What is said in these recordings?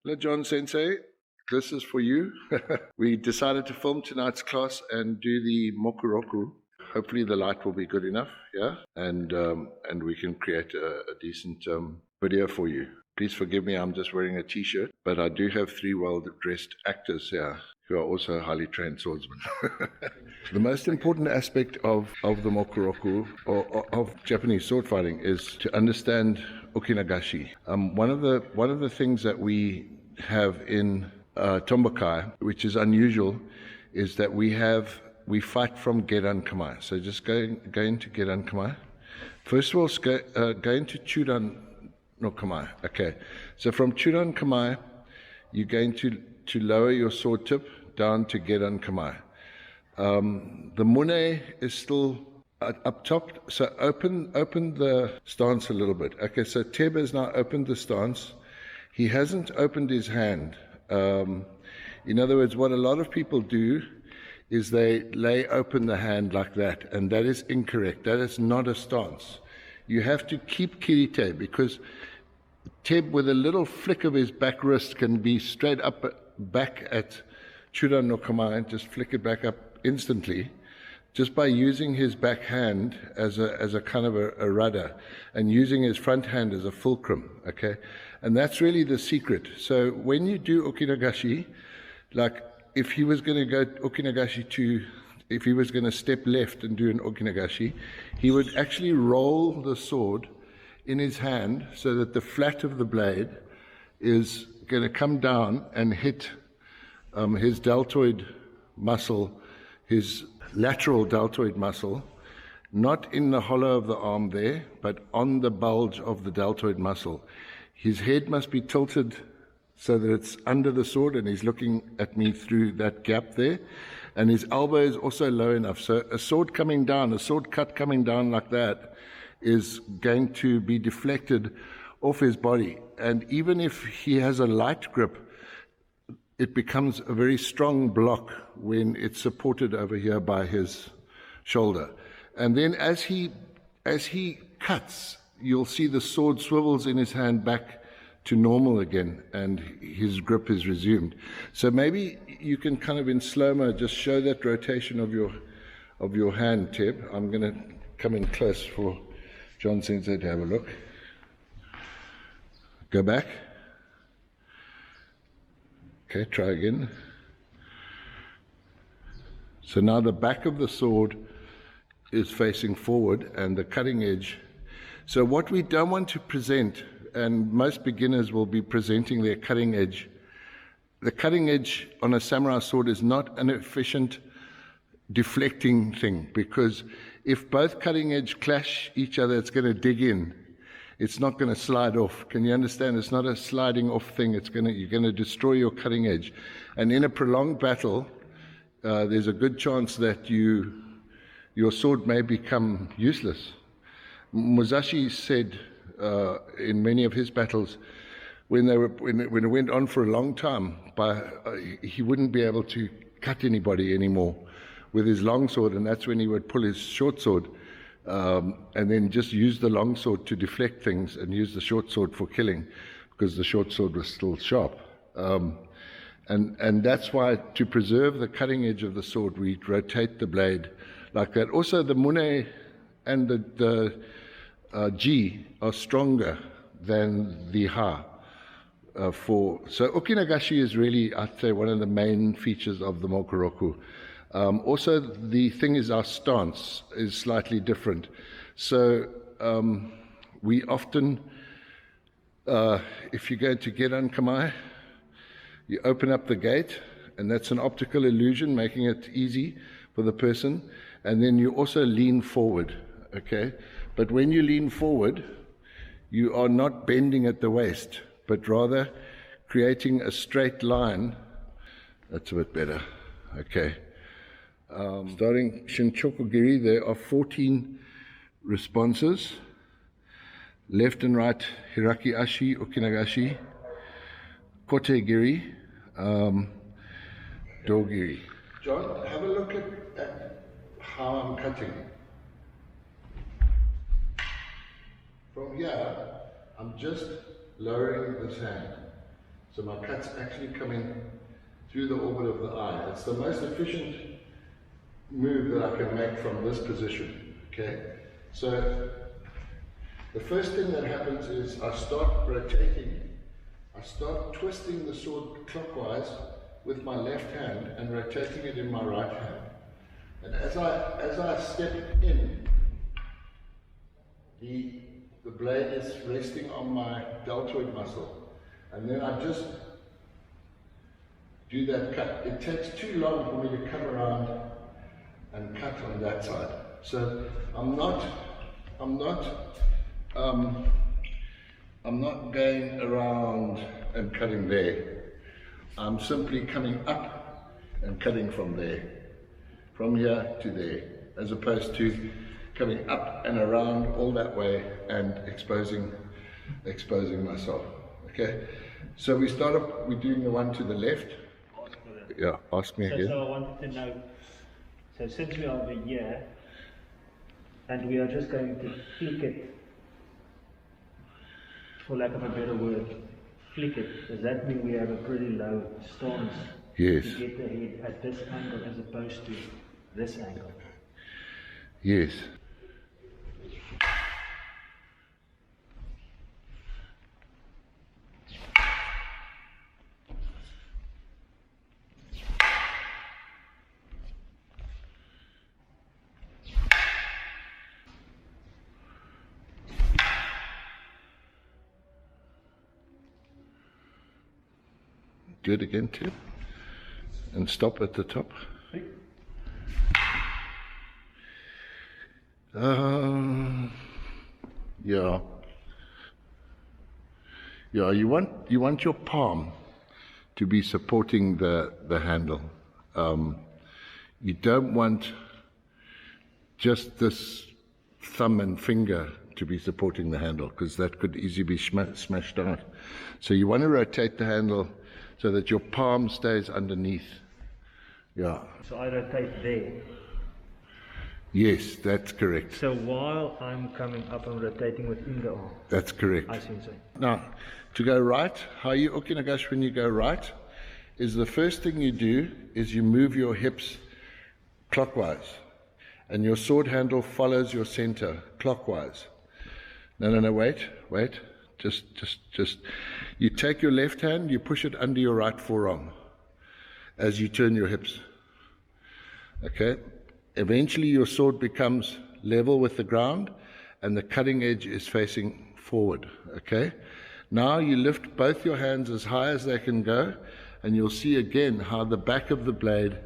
Hello, John Sensei. This is for you. We decided to film tonight's class and do the Mokuroku. Hopefully the light will be good enough, yeah? And we can create a decent video for you. Please forgive me, I'm just wearing a t-shirt, but I do have 3 well-dressed actors here who are also highly trained swordsmen. The most important aspect of the Mokuroku, or of Japanese sword fighting, is to understand okinagashi. One of the things that we have in Tombokai, which is unusual, is that we fight from Gedan Kamae. So just go into Gedan Kamae. First of all, go into Chudan no Kamae. Okay. So from Chudan Kamae, you're going to lower your sword tip down to Gedan Kamae. The mune is still up top, so open the stance a little bit. Okay, so Teb has now opened the stance. He hasn't opened his hand. In other words, what a lot of people do is they lay open the hand like that, and that is incorrect. That is not a stance. You have to keep kirite, because Teb, with a little flick of his back wrist, can be straight up back at Chudan no Kamae, just flick it back up instantly, just by using his back hand as a kind of a rudder, and using his front hand as a fulcrum, okay? And that's really the secret. So when you do okinagashi, like if he was going to go okinagashi if he was going to step left and do an okinagashi, he would actually roll the sword in his hand so that the flat of the blade is going to come down and hit his deltoid muscle, his lateral deltoid muscle, not in the hollow of the arm there, but on the bulge of the deltoid muscle. His head must be tilted so that it's under the sword, and he's looking at me through that gap there. And his elbow is also low enough. So a sword coming down, a sword cut coming down like that, is going to be deflected off his body. And even if he has a light grip, it becomes a very strong block when it's supported over here by his shoulder. And then as he cuts, you'll see the sword swivels in his hand back to normal again, and his grip is resumed. So maybe you can kind of in slow-mo just show that rotation of your hand, Teb. I'm going to come in close for John Sensei to have a look. Go back. Okay, try again. So now the back of the sword is facing forward and the cutting edge. So what we don't want to present, and most beginners will be presenting their cutting edge. The cutting edge on a samurai sword is not an efficient deflecting thing, because if both cutting edge clash each other, it's going to dig in. It's not going to slide off. Can you understand? It's not a sliding off thing. You're going to destroy your cutting edge. And in a prolonged battle, there's a good chance that your sword may become useless. Musashi said in many of his battles, when it went on for a long time, he wouldn't be able to cut anybody anymore with his long sword, and that's when he would pull his short sword and then just use the long sword to deflect things and use the short sword for killing, because the short sword was still sharp. And that's why, to preserve the cutting edge of the sword, we rotate the blade like that. Also, the mune and the G are stronger than the Ha. So okinagashi is really, I'd say, one of the main features of the Mokuroku. Also, the thing is, our stance is slightly different. So we often, if you go to Gedan Kamae, you open up the gate, and that's an optical illusion, making it easy for the person. And then you also lean forward, okay? But when you lean forward, you are not bending at the waist, but rather creating a straight line. That's a bit better, okay. Starting Shinchokugiri, there are 14 responses. Left and right, Hiraki Ashi, Okinagashi, Koteigiri, dogiri. John, have a look at how I'm cutting. From here, I'm just lowering this hand. So my cut's actually coming through the orbit of the eye. It's the most efficient move that I can make from this position, okay? So the first thing that happens is I start rotating, I start twisting the sword clockwise with my left hand and rotating it in my right hand. And as I step in, the blade is resting on my deltoid muscle. And then I just do that cut. It takes too long for me to come around and cut on that side. So I'm not going around and cutting there. I'm simply coming up and cutting from there, from here to there, as opposed to coming up and around all that way and exposing myself. Okay, so we're doing the one to the left. Yeah, ask me again. So I wanted to know, so since we are over here, and we are just going to flick it, for lack of a better word, flick it, does that mean we have a pretty low stance? Yes. To get the head at this angle as opposed to this angle? Yes. Do it again, Tim. And stop at the top. Yeah. Yeah, you want your palm to be supporting the handle. You don't want just this thumb and finger to be supporting the handle, because that could easily be smashed out. So you want to rotate the handle so that your palm stays underneath. Yeah. So I rotate there. Yes, that's correct. So while I'm coming up, I'm rotating within the arm. That's correct. I see. Now, to go right, how you okinagashi when you go right, is the first thing you do is you move your hips clockwise, and your sword handle follows your center clockwise. No, wait. Just, you take your left hand, you push it under your right forearm as you turn your hips. Okay? Eventually your sword becomes level with the ground and the cutting edge is facing forward. Okay? Now you lift both your hands as high as they can go, and you'll see again how the back of the blade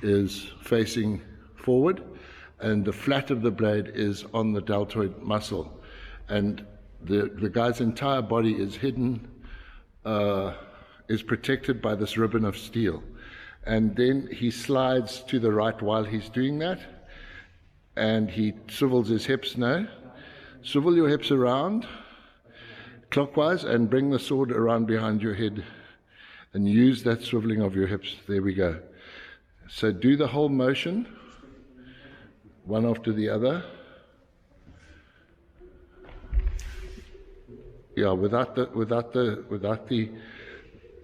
is facing forward and the flat of the blade is on the deltoid muscle. And the guy's entire body is hidden, is protected by this ribbon of steel. And then he slides to the right while he's doing that, and he swivels his hips now. Swivel your hips around clockwise and bring the sword around behind your head and use that swiveling of your hips. There we go. So do the whole motion, one after the other. Yeah, without the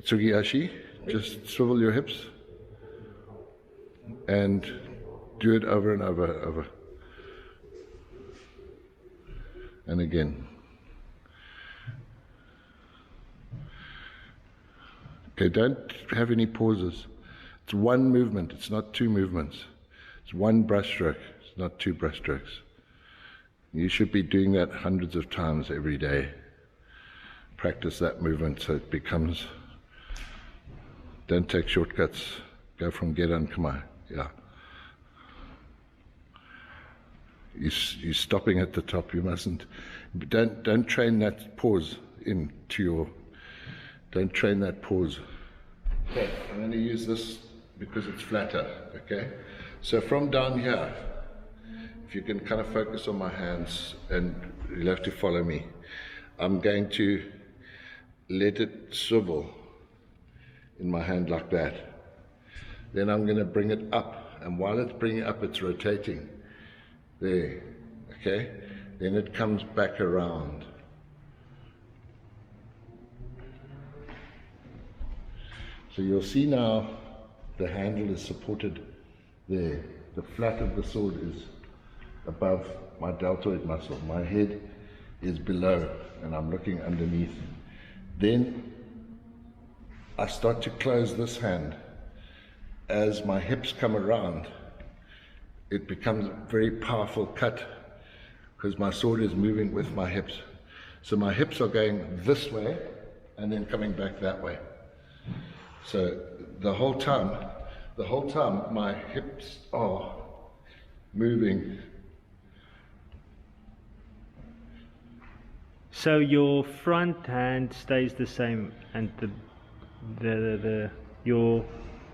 Suryagi, just swivel your hips and do it over and over. And again. Okay, don't have any pauses. It's one movement, it's not two movements. It's one brush stroke, it's not two brush strokes. You should be doing that hundreds of times every day. Practice that movement so it becomes, don't take shortcuts, go from Geda and Kamae, yeah. You're stopping at the top, you mustn't, don't train that pause into your, don't train that pause. Okay, I'm going to use this because it's flatter, okay? So from down here, if you can kind of focus on my hands, and you'll have to follow me, I'm going to let it swivel in my hand like that. Then I'm going to bring it up, and while it's bringing up, it's rotating. There, okay? Then it comes back around. So you'll see now the handle is supported there. The flat of the sword is above my deltoid muscle. My head is below and I'm looking underneath. Then I start to close this hand. As my hips come around, it becomes a very powerful cut because my sword is moving with my hips. So my hips are going this way and then coming back that way. So the whole time my hips are moving. So your front hand stays the same and your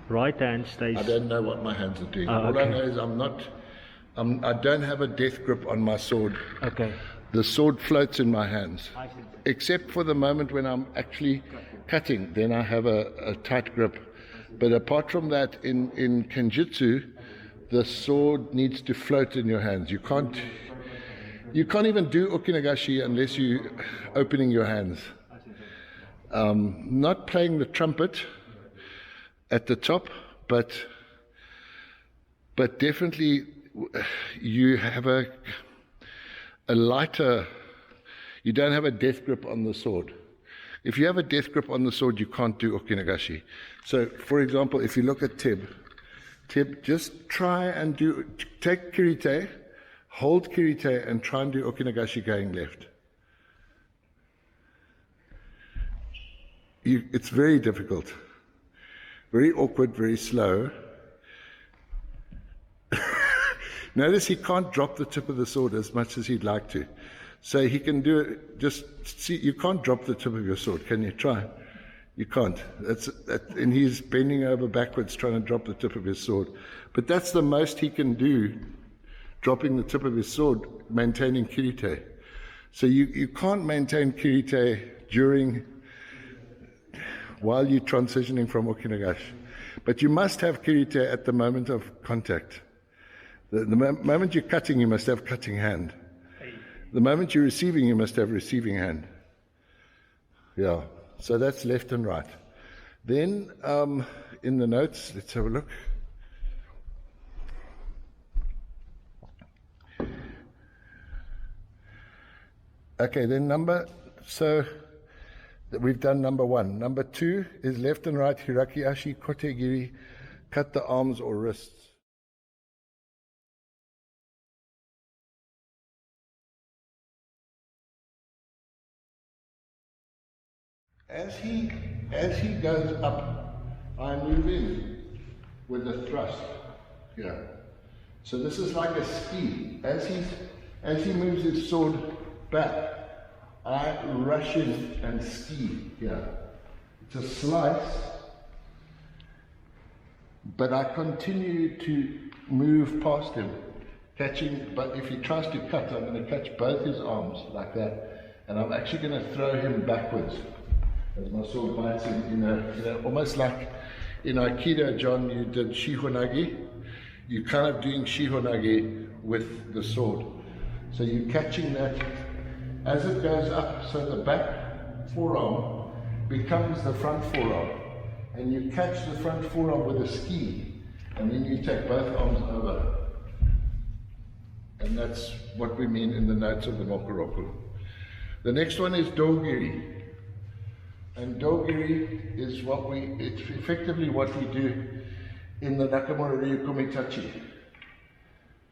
right hand stays... I don't know what my hands are doing. Oh, All I okay. know is I don't have a death grip on my sword. Okay. The sword floats in my hands. I see. Except for the moment when I'm actually cutting, then I have a tight grip. But apart from that, in Kenjutsu, the sword needs to float in your hands. You can't even do okinagashi unless you're opening your hands. Not playing the trumpet at the top, but definitely you have a lighter, you don't have a death grip on the sword. If you have a death grip on the sword, you can't do okinagashi. So, for example, if you look at Tib, just try and take kirite, hold kirite, and try and do okinagashi going left. It's very difficult, very awkward, very slow. Notice he can't drop the tip of the sword as much as he'd like to. So he can do it, just see, you can't drop the tip of your sword, can you? Try. You can't. And he's bending over backwards trying to drop the tip of his sword. But that's the most he can do, dropping the tip of his sword, maintaining kirite. So you can't maintain kirite while you're transitioning from okinagashi. But you must have kirite at the moment of contact. The moment you're cutting, you must have cutting hand. The moment you're receiving, you must have receiving hand. Yeah, so that's left and right. Then in the notes, let's have a look. Okay, then so we've done number 1. Number 2 is left and right, hirakiashi, koteigiri, cut the arms or wrists. As he goes up, I move in with a thrust here. So this is like a ski. As he moves his sword back, I rush in and ski here. It's a slice, but I continue to move past him, catching. But if he tries to cut, I'm going to catch both his arms like that, and I'm actually going to throw him backwards. As my sword bites him, almost like in Aikido, John, you did shihonagi. You're kind of doing shihonagi with the sword. So you're catching that as it goes up, so the back forearm becomes the front forearm. And you catch the front forearm with a ski, and then you take both arms over. And that's what we mean in the notes of the Mokuroku. The next one is dogiri. And dogiri is it's effectively what we do in the Nakamura Ryu Kumitachi.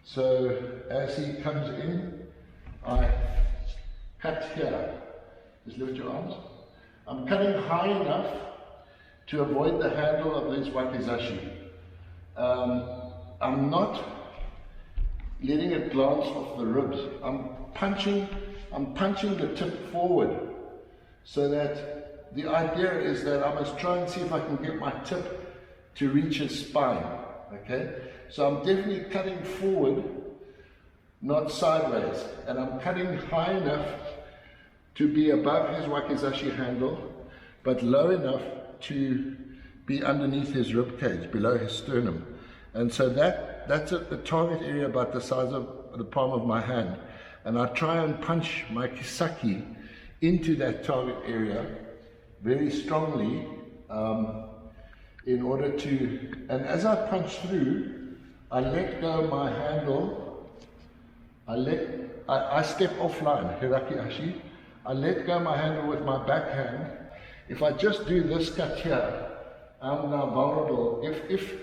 So as he comes in, I cut here. Just lift your arms. I'm cutting high enough to avoid the handle of this wakizashi. I'm not letting it glance off the ribs. I'm punching the tip forward so that the idea is that I must try and see if I can get my tip to reach his spine, okay? So I'm definitely cutting forward, not sideways, and I'm cutting high enough to be above his wakizashi handle, but low enough to be underneath his rib cage, below his sternum. And so that's at the target area about the size of the palm of my hand. And I try and punch my kisaki into that target area very strongly, in order to, and as I punch through, I let go my handle, I step offline, Hiraki Ashi, I let go my handle with my backhand. If I just do this cut here, I'm now vulnerable. If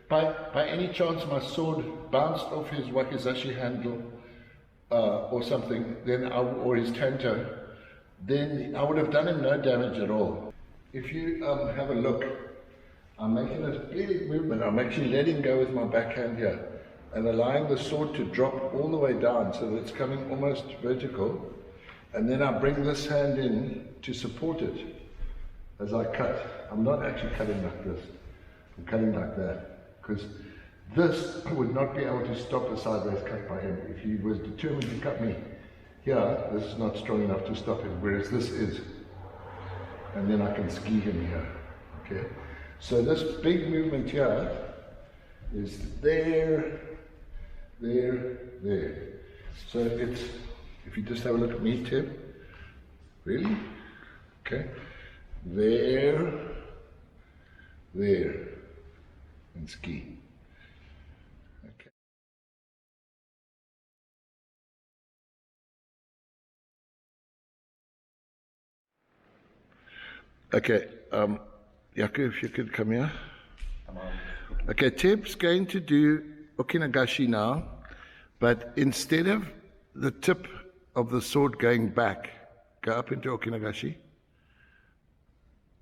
by any chance my sword bounced off his wakizashi handle or something, then or his tanto, then I would have done him no damage at all. If you have a look, I'm making a big movement. I'm actually letting go with my backhand here and allowing the sword to drop all the way down so that it's coming almost vertical. And then I bring this hand in to support it as I cut. I'm not actually cutting like this. I'm cutting like that. Because this would not be able to stop a sideways cut by him. If he was determined to cut me here, this is not strong enough to stop him, whereas this is. And then I can ski him here. Okay? So this big movement here is there, there, there. So it's, if you just have a look at me, Tim, really? Okay. There, there, and ski. Okay. Okay, Yaku, if you could come here. Okay, Teb's going to do okinagashi now, but instead of the tip of the sword going back, go up into okinagashi.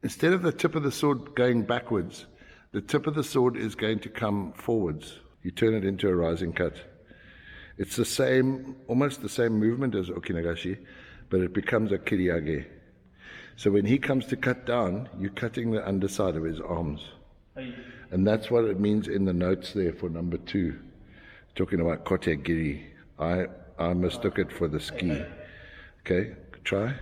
Instead of the tip of the sword going backwards, the tip of the sword is going to come forwards. You turn it into a rising cut. It's the same, almost the same movement as okinagashi, but it becomes a kiriage. So when he comes to cut down, you're cutting the underside of his arms. And that's what it means in the notes there for number 2, talking about Koteigiri. I mistook it for the ski. Okay, try.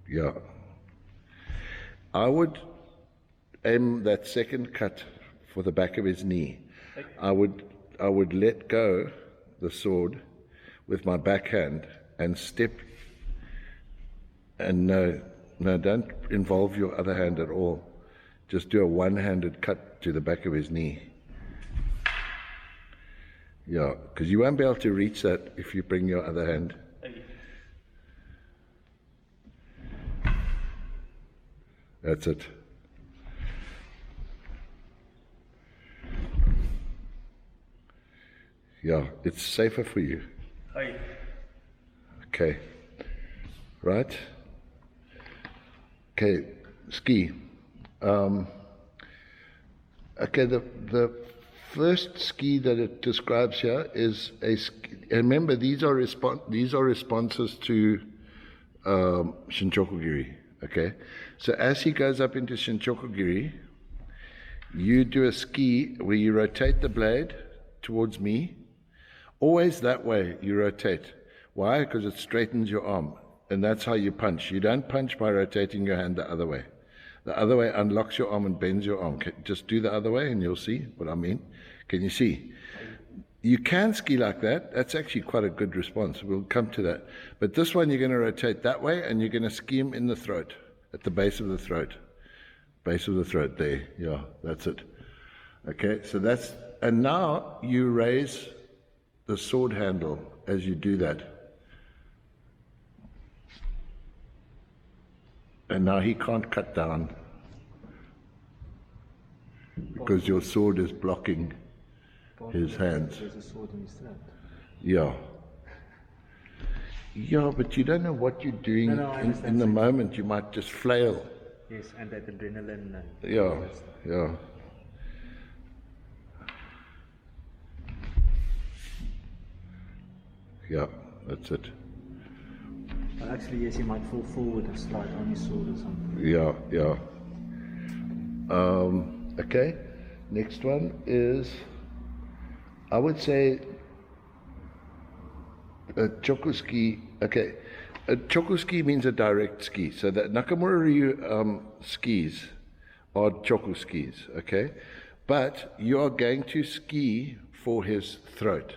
Yeah. I would aim that second cut for the back of his knee. I would let go the sword with my backhand and step, and no, don't involve your other hand at all. Just do a one-handed cut to the back of his knee. Yeah, because you won't be able to reach that if you bring your other hand. That's it. Yeah, it's safer for you. Okay. Right? Okay, ski. Okay, the first ski that it describes here is a ski. Remember, these are responses to Shinchokugiri. Okay, so as he goes up into Shinchokugiri, you do a ski where you rotate the blade towards me. Always that way you rotate. Why? Because it straightens your arm, and that's how you punch. You don't punch by rotating your hand the other way. The other way unlocks your arm and bends your arm. Just do the other way and you'll see what I mean. Can you see? You can ski like that. That's actually quite a good response. We'll come to that. But this one, you're going to rotate that way, and you're going to ski him in the throat, at the base of the throat. Base of the throat, there. Yeah, that's it. Okay, so that's, and now you raise the sword handle as you do that. And now he can't cut down because your sword is blocking his hands. There's a sword in his throat. Yeah. Yeah, but you don't know what you're doing in the moment. You might just flail. Yes, and that adrenaline. Yeah, yeah. Yeah, that's it. Well, actually, yes, he might fall forward and slide on his sword or something. Yeah, yeah. Okay, next one is, I would say, a chokuski. Okay, a chokuski means a direct ski. So the Nakamura Ryu skis are choku skis, okay? But you are going to ski for his throat.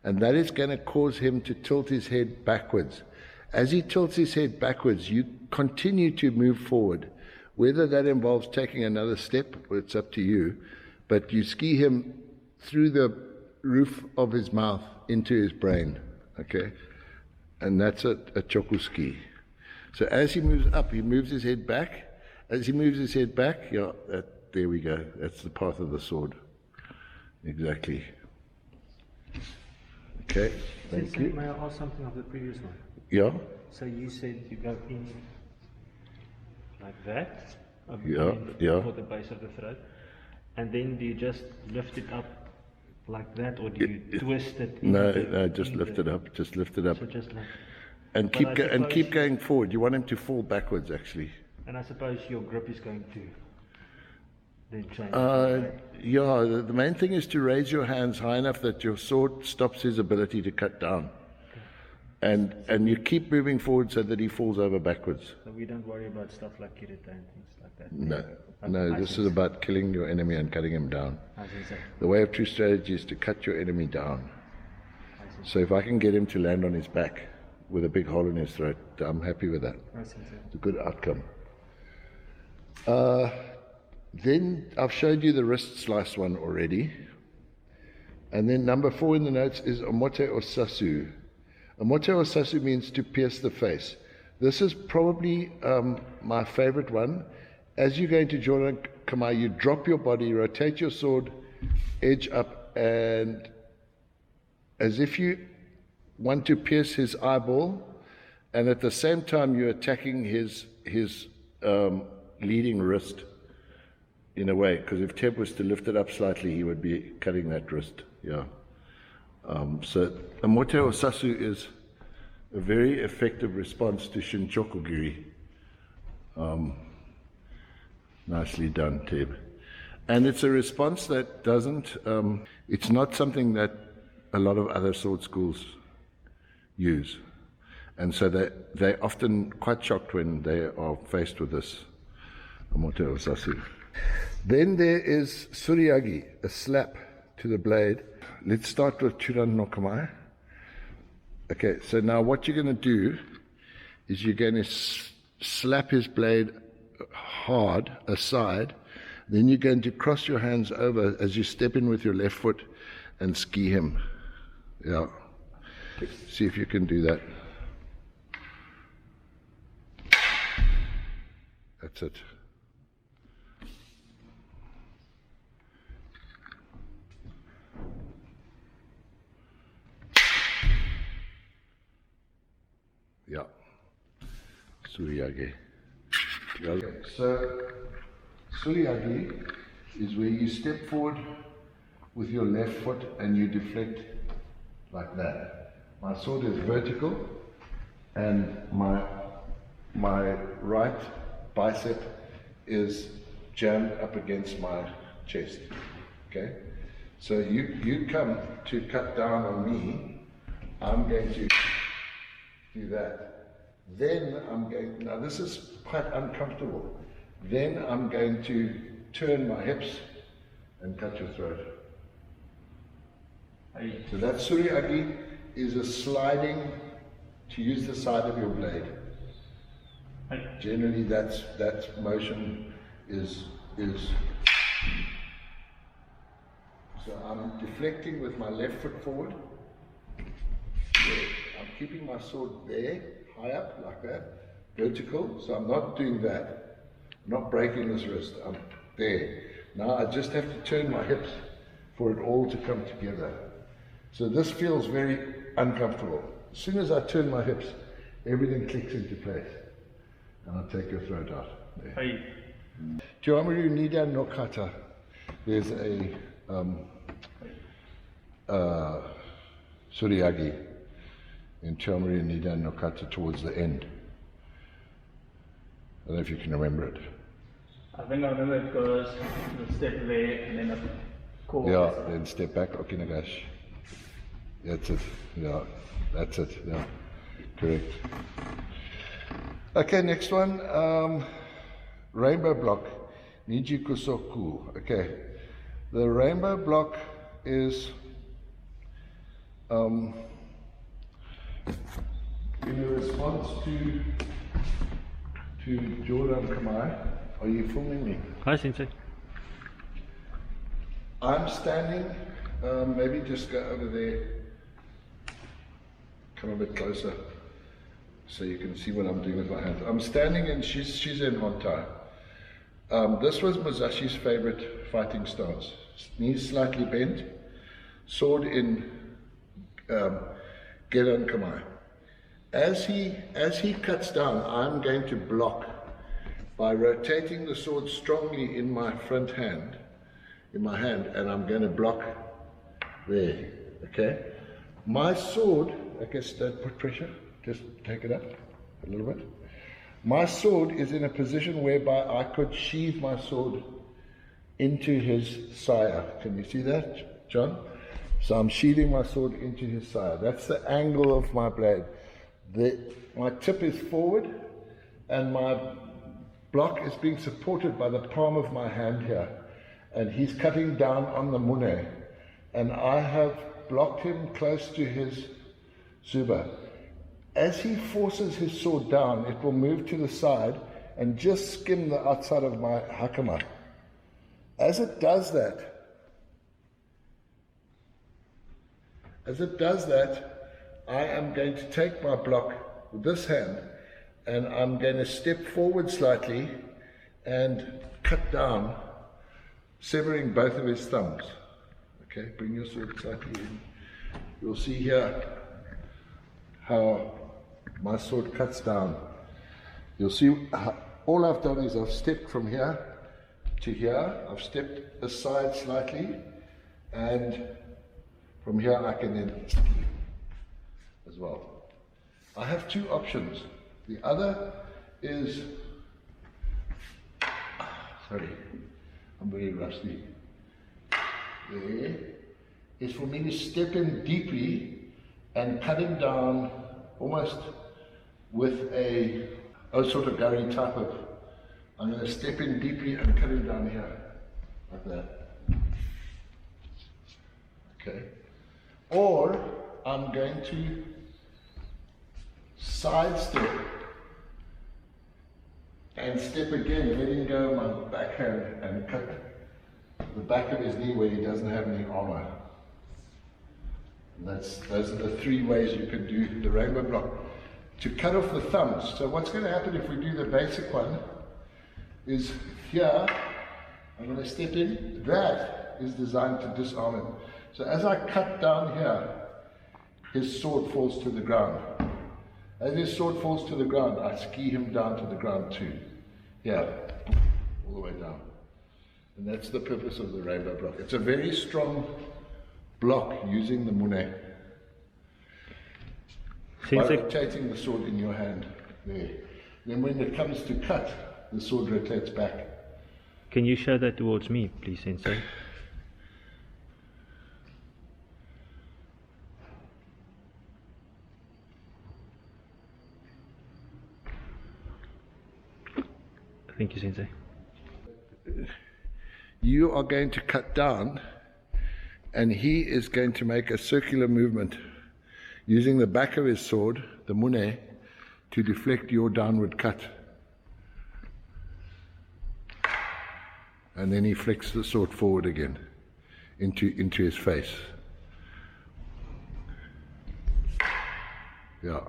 And that is going to cause him to tilt his head backwards. As he tilts his head backwards, you continue to move forward. Whether that involves taking another step, it's up to you, but you ski him through the roof of his mouth into his brain, okay? And that's a choku ski. So as he moves up, he moves his head back. As he moves his head back, there we go. That's the path of the sword. Exactly. Okay, thank you. May I ask something of the previous one? Yeah? So you said you go in like that? Yeah. For the base of the throat. And then do you just lift it up like that, or do you twist it? No, just lift it up. Just lift it up. So just like, And keep going forward. You want him to fall backwards, actually. and I suppose your grip is going to then change. The main thing is to raise your hands high enough that your sword stops his ability to cut down. Okay. And you keep moving forward so that he falls over backwards. So we don't worry about stuff like kirita and things like that? No, this is about killing your enemy and cutting him down. The way of true strategy is to cut your enemy down. So if I can get him to land on his back with a big hole in his throat, I'm happy with that. It's a good outcome. Then I've showed you the wrist slice one already. And then number 4 in the notes is omote or sasu. Omote or sasu means to pierce the face. This is probably my favorite one. As you go into Jordan kamae, you drop your body, rotate your sword, edge up, and as if you want to pierce his eyeball, and at the same time you're attacking his leading wrist in a way, because if Teb was to lift it up slightly, he would be cutting that wrist. Yeah. So omote or sasu is a very effective response to shinchokugiri. Nicely done, Teb. And it's a response that doesn't, it's not something that a lot of other sword schools use. And so they're often quite shocked when they are faced with this omote or sasu. Then there is Suryagi, a slap to the blade. Let's start with Churan no kamae. Okay, so now what you're going to do is you're going to slap his blade hard aside. Then you're going to cross your hands over as you step in with your left foot and ski him. Yeah. See if you can do that. That's it. Yeah. Suryagi. Okay. So, Suryagi is where you step forward with your left foot and you deflect like that. My sword is vertical and my right bicep is jammed up against my chest. Okay? So you come to cut down on me, I'm going to do that. Then now this is quite uncomfortable. Then I'm going to turn my hips and cut your throat. So that Suryagi is a sliding to use the side of your blade. Generally that motion is so I'm deflecting with my left foot forward. I'm keeping my sword there, high up like that, vertical, so I'm not doing that. I'm not breaking this wrist, I'm there. Now I just have to turn my hips for it all to come together. So this feels very uncomfortable. As soon as I turn my hips, everything clicks into place. And I'll take your throat out. There. Tiwamaru Nida no Kata. There's a Suryagi in Tiwamaru Nida no Kata towards the end. I don't know if you can remember it. I think I remember it goes step there and then a call. Yeah, then step back, okinagashi. That's it. Yeah, that's it. Yeah, correct. Okay, next one. Rainbow block, Niji Kusoku. Okay, the rainbow block is in a response to Jordan Kamae. Are you filming me? Hi, Sensei. I'm standing, maybe just go over there, come a bit closer so you can see what I'm doing with my hands. I'm standing and she's in Hontai. This was Masashi's favorite fighting stance. Knees slightly bent, sword in Gedan Kamae. As he cuts down, I'm going to block by rotating the sword strongly in my front hand, and I'm going to block there, okay? My sword, I guess don't put pressure, just take it up a little bit. My sword is in a position whereby I could sheathe my sword into his saya. Can you see that, John? So I'm sheathing my sword into his saya. That's the angle of my blade. My tip is forward and my block is being supported by the palm of my hand here. And he's cutting down on the mune. And I have blocked him close to his zuba. As he forces his sword down, it will move to the side and just skim the outside of my hakama. As it does that, I am going to take my block with this hand and I'm going to step forward slightly and cut down, severing both of his thumbs. Okay, bring your sword slightly in. You'll see here how my sword cuts down. You'll see all I've done is I've stepped from here to here. I've stepped aside slightly, and from here I can then as well. I have two options. The other is, sorry, I'm very rusty. There is for me to step in deeply and cut him down almost with a okinagashi type of, I'm going to step in deeply and cut him down here, like that. Okay. Or I'm going to sidestep and step again, letting go my backhand and cut the back of his knee where he doesn't have any armor. And those are the three ways you can do the rainbow block. To cut off the thumbs. So what's going to happen if we do the basic one is here, I'm going to step in. That is designed to disarm him. So as I cut down here, his sword falls to the ground. As his sword falls to the ground, I ski him down to the ground too. Yeah, all the way down. And that's the purpose of the rainbow block. It's a very strong block using the mune. By rotating the sword in your hand there. Then when it comes to cut, the sword rotates back. Can you show that towards me, please, Sensei? Thank you, Sensei. You are going to cut down, and he is going to make a circular movement using the back of his sword, the mune, to deflect your downward cut. And then he flicks the sword forward again into his face. Yeah.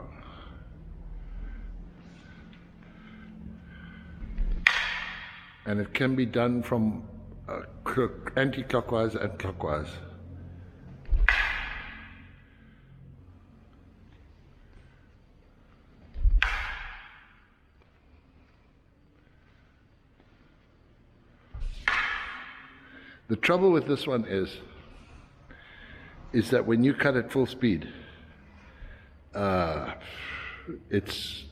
And it can be done from anti-clockwise and clockwise. The trouble with this one is that when you cut at full speed, it's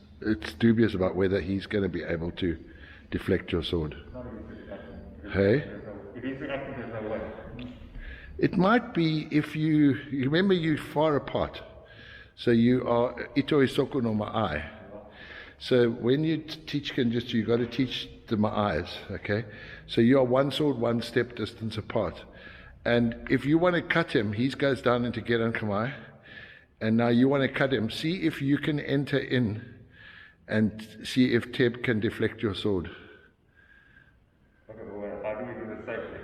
dubious about whether he's going to be able to deflect your sword. Hey? It might be if you remember you're far apart. So you are ito isoku no ma'ai. So when you teach Kenjutsu, you've got to teach the ma'ais, okay? So you are one sword, one step distance apart. And if you want to cut him, he goes down into Gedan Kamae, and now you want to cut him. See if you can enter in and see if Teb can deflect your sword. Okay, well, how do we do this safely?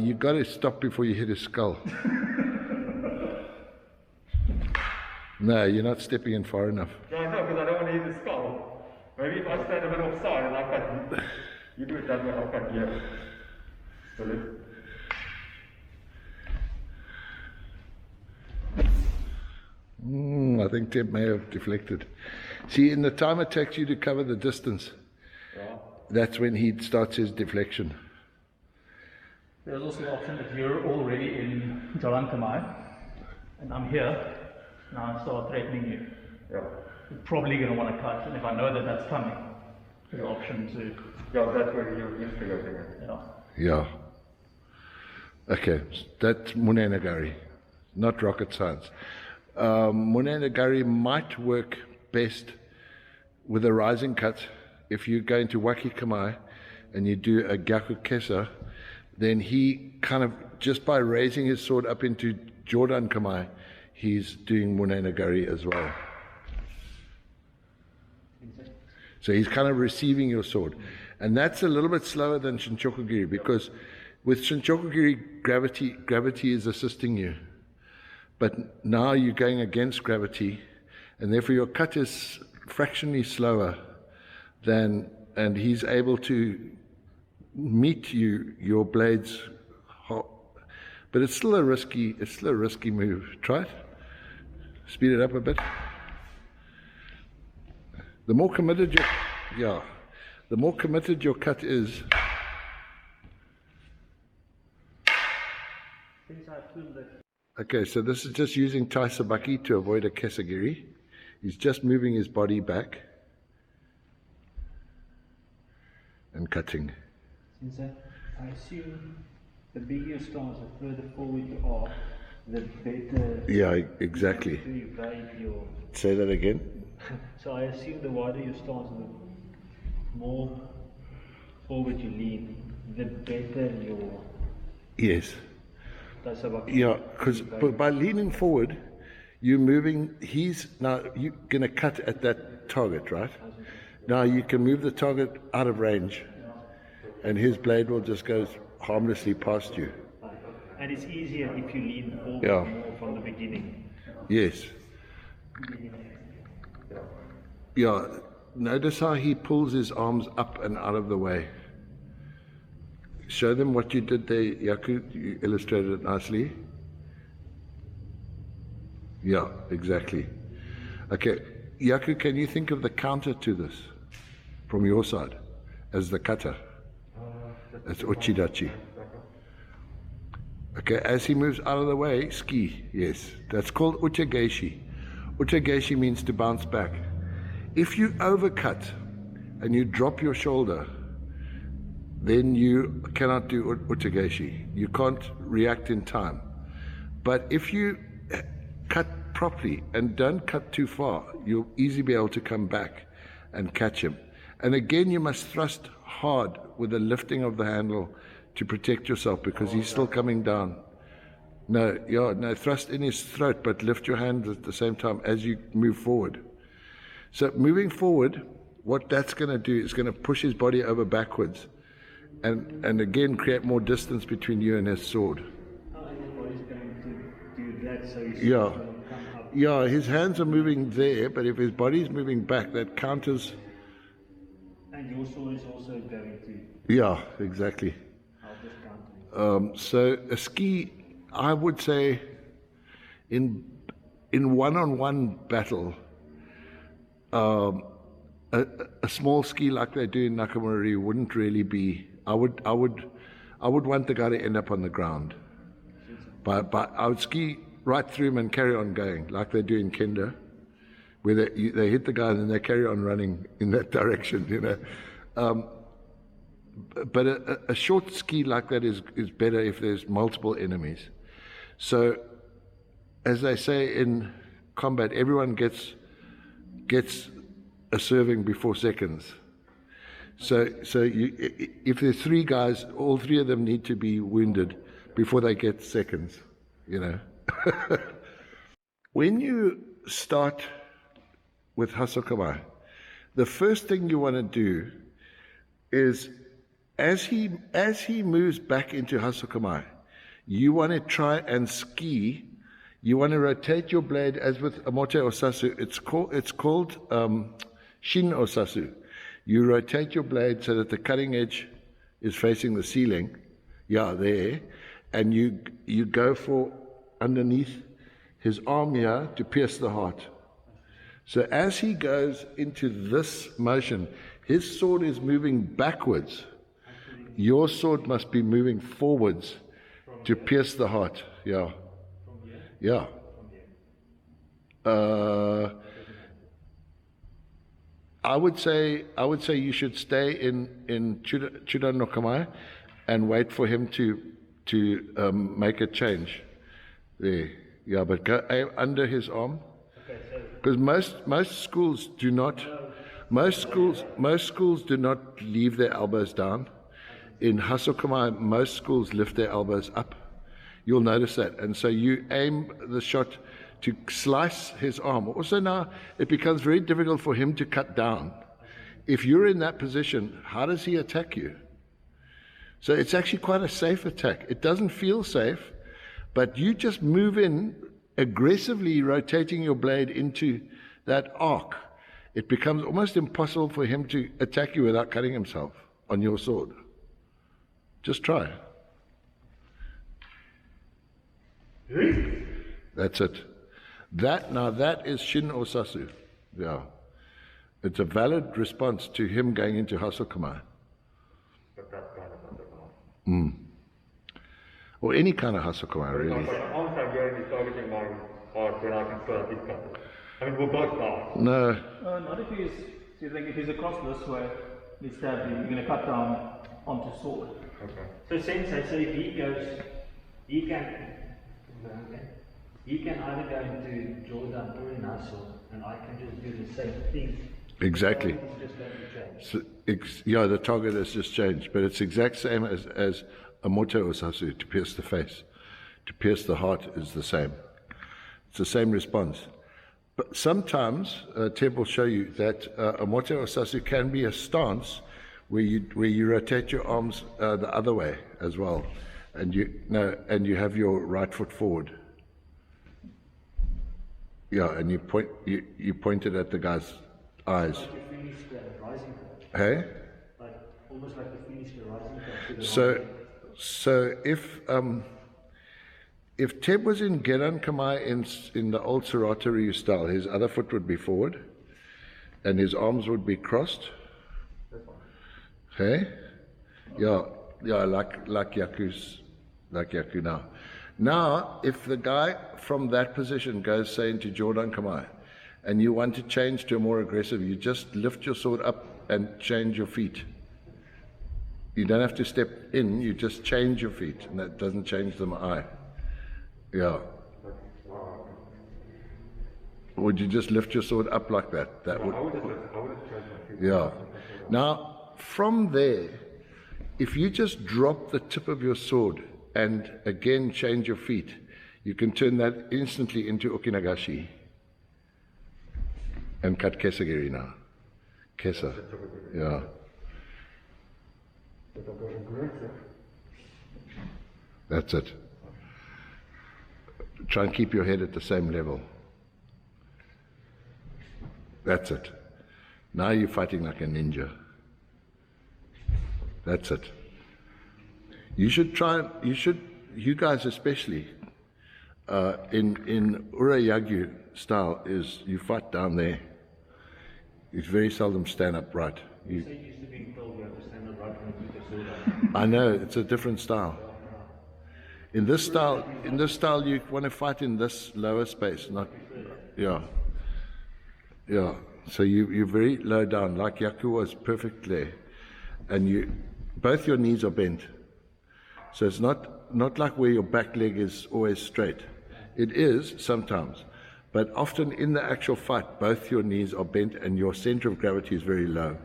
You got to stop before you hit his skull. No, you're not stepping in far enough. Yeah, no, because I don't want to hit his skull. Maybe if I stand a bit offside and I cut, you do it that way, I'll cut here. So let's. I think Teb may have deflected. See, in the time it takes you to cover the distance, that's when he starts his deflection. There's also the option if you're already in Jalan Kamae, and I'm here, now I start threatening you. Yeah. You're probably going to want to cut, and if I know that that's coming, there's an option to. Yeah, that's where you're instigating it. Yeah. Okay, that's Munenagari, not rocket science. Munenagari might work best with a rising cut. If you go into Waki Kamae and you do a Gyaku Kesa, then he kind of, just by raising his sword up into Jordan Kamae, he's doing Munenagari as well. So he's kind of receiving your sword. And that's a little bit slower than Shinchokugiri, because with Shinchokugiri, gravity is assisting you. But now you're going against gravity, and therefore your cut is fractionally slower than, and he's able to meet your blades. But it's still a risky move. Try it. Speed it up a bit. The more committed your cut is. Okay, so this is just using Tai Sabaki to avoid a Kesagiri. He's just moving his body back and cutting. Sensei, I assume the bigger your stance, the further forward you are, the better. Yeah, exactly. To evade your. Say that again. So I assume the wider your stance, the more forward you lean, the better your. Yes. Sabaki. Yeah, because by leaning forward, you're moving. You're going to cut at that target, right? Now you can move the target out of range, and his blade will just go harmlessly past you. And it's easier if you lean forward more from the beginning. Yes. Yeah. Notice how he pulls his arms up and out of the way. Show them what you did there, Yaku. You illustrated it nicely. Yeah, exactly. Okay, Yaku, can you think of the counter to this from your side as the cutter? As Uchidachi. Okay, as he moves out of the way, ski. Yes, that's called Uchigashi. Uchigashi means to bounce back. If you overcut and you drop your shoulder, then you cannot do Uchigashi. You can't react in time. But if you cut properly and don't cut too far, you'll easily be able to come back and catch him. And again, you must thrust hard with the lifting of the handle to protect yourself, because he's still coming down. No, thrust in his throat, but lift your hand at the same time as you move forward. So moving forward, what that's going to do is going to push his body over backwards, and again create more distance between you and his sword. How is his body going to do that? So he's Yeah. going to come up. Yeah, his hands are moving there, but if his body's moving back, that counters. And your sword is also going to Yeah, exactly. help this counter. So a ski, I would say, in one-on-one battle, a small ski like they do in Nakamura wouldn't really be. I would want the guy to end up on the ground. But I would ski right through him and carry on going like they do in Kenda, where they hit the guy and then they carry on running in that direction. But a short ski like that is better if there's multiple enemies. So, as they say in combat, everyone gets a serving before seconds. So if there's three guys, all three of them need to be wounded before they get seconds. when you start with Hasso kamae, the first thing you want to do is, as he moves back into Hasso kamae, you want to try and ski. You want to rotate your blade as with Omote Osasu. It's called Shin Osasu. You rotate your blade so that the cutting edge is facing the ceiling, there, and you go for underneath his arm here to pierce the heart. So as he goes into this motion, his sword is moving backwards. Your sword must be moving forwards to pierce the heart. Yeah. Yeah. I would say you should stay in Chudan no kamae and wait for him to make a change. There. Yeah, but go under his arm. Because most schools do not. Most schools do not leave their elbows down. In Hasso kamae, most schools lift their elbows up. You'll notice that. And so you aim the shot to slice his arm. Also now, it becomes very difficult for him to cut down. If you're in that position, how does he attack you? So it's actually quite a safe attack. It doesn't feel safe, but you just move in, aggressively rotating your blade into that arc. It becomes almost impossible for him to attack you without cutting himself on your sword. Just try. That's it. That is Shin Osasu. Yeah. It's a valid response to him going into Hasso kamae. Or any kind of Hasso kamae, really. No. Not if he's, so you think if he's across this way, he's stabbing, you're going to cut down onto sword. Okay. So Sensei, so if he goes, he can either go into Jordan or in Hasso, and I can just do the same thing. Exactly. It's just going to change. So, the target has just changed, but it's exact same as a moto osasu, to pierce the face. To pierce the heart is the same. It's the same response. But sometimes, Teb will show you that a moto osasu can be a stance where you rotate your arms the other way as well, and you have your right foot forward. Yeah, and you point it at the guy's eyes. Like you finish the rising curve. Hey? Like, almost like you finish the rising curve. So if Teb was in Geran kamae in the old Serrata Ryu style, his other foot would be forward, and his arms would be crossed. Hey? Yeah, like Yaku now. Now, if the guy from that position goes, say, into Jordan kamae, and you want to change to a more aggressive, you just lift your sword up and change your feet. You don't have to step in, you just change your feet, and that doesn't change the eye. Yeah. Would you just lift your sword up like that? That would. Yeah. Now, from there, if you just drop the tip of your sword and again change your feet, you can turn that instantly into okinagashi and cut Koteigiri now. Kesa. Yeah. That's it. Try and keep your head at the same level. That's it. Now you're fighting like a ninja. That's it. You guys especially, in Suryagi style, is you fight down there. You very seldom stand upright. You say you used to be told you have to stand upright when you put the sword up. I know, it's a different style. In this style, you want to fight in this lower space, not, yeah. So you're very low down, like Yaku was perfect there, and both your knees are bent. So it's not like where your back leg is always straight. It is sometimes, but often in the actual fight, both your knees are bent and your center of gravity is very low.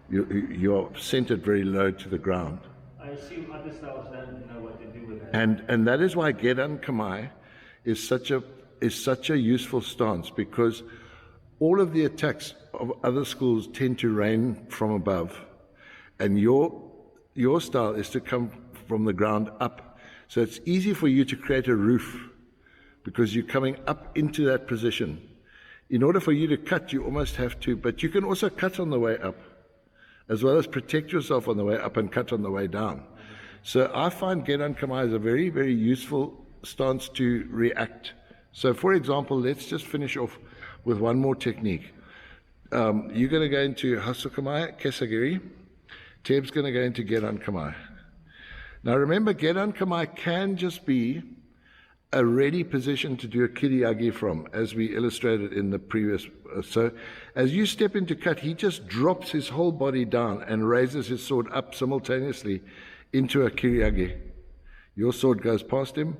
You're centered very low to the ground. I assume other styles don't know what to do with that. And that is why Geran kamae is such a such a useful stance, because all of the attacks of other schools tend to rain from above, and your style is to come from the ground up. So it's easy for you to create a roof because you're coming up into that position. In order for you to cut, you almost have to, but you can also cut on the way up, as well as protect yourself on the way up and cut on the way down. So I find Gedan Kamae is a very, very useful stance to react. So for example, let's just finish off with one more technique. You're going to go into Hasso Kamae, Koteigiri. Teb's going to go into Gedan Kamae. Now remember, Gedan Kamae can just be a ready position to do a Suryagi from, as we illustrated in the previous. So as you step into cut, he just drops his whole body down and raises his sword up simultaneously into a Suryagi. Your sword goes past him.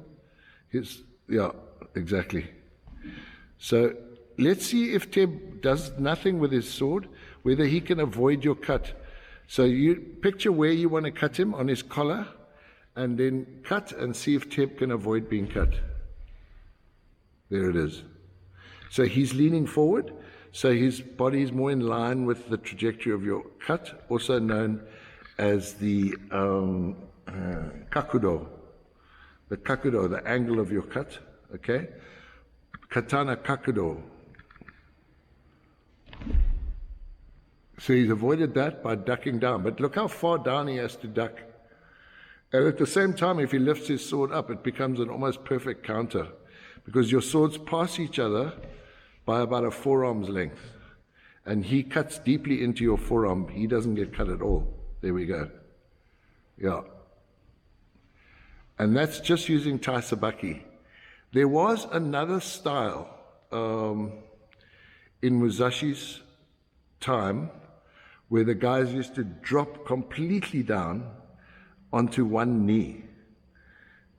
Yeah, exactly. So let's see if Teb does nothing with his sword, whether he can avoid your cut. So you picture where you want to cut him on his collar, and then cut and see if Teb can avoid being cut. There it is. So he's leaning forward, so his body is more in line with the trajectory of your cut, also known as the kakudo. The kakudo, the angle of your cut, okay? Katana kakudo. So he's avoided that by ducking down. But look how far down he has to duck. And at the same time, if he lifts his sword up, it becomes an almost perfect counter, because your swords pass each other by about a forearm's length. And he cuts deeply into your forearm. He doesn't get cut at all. There we go. Yeah. And that's just using Tai Sabaki. There was another style in Musashi's time where the guys used to drop completely down onto one knee.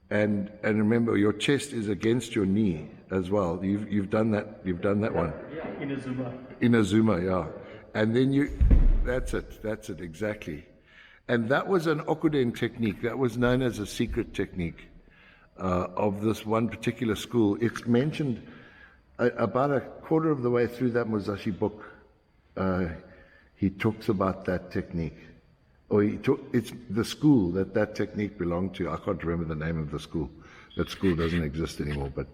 And remember, your chest is against your knee as well. You've done that. You've done that one. Yeah, in a Zuma. In a Zuma, yeah. And then that's it, exactly. And that was an okuden technique. That was known as a secret technique of this one particular school. It's mentioned about a quarter of the way through that Musashi book. He talks about that technique. Or it's the school that technique belonged to. I can't remember the name of the school. That school doesn't exist anymore, but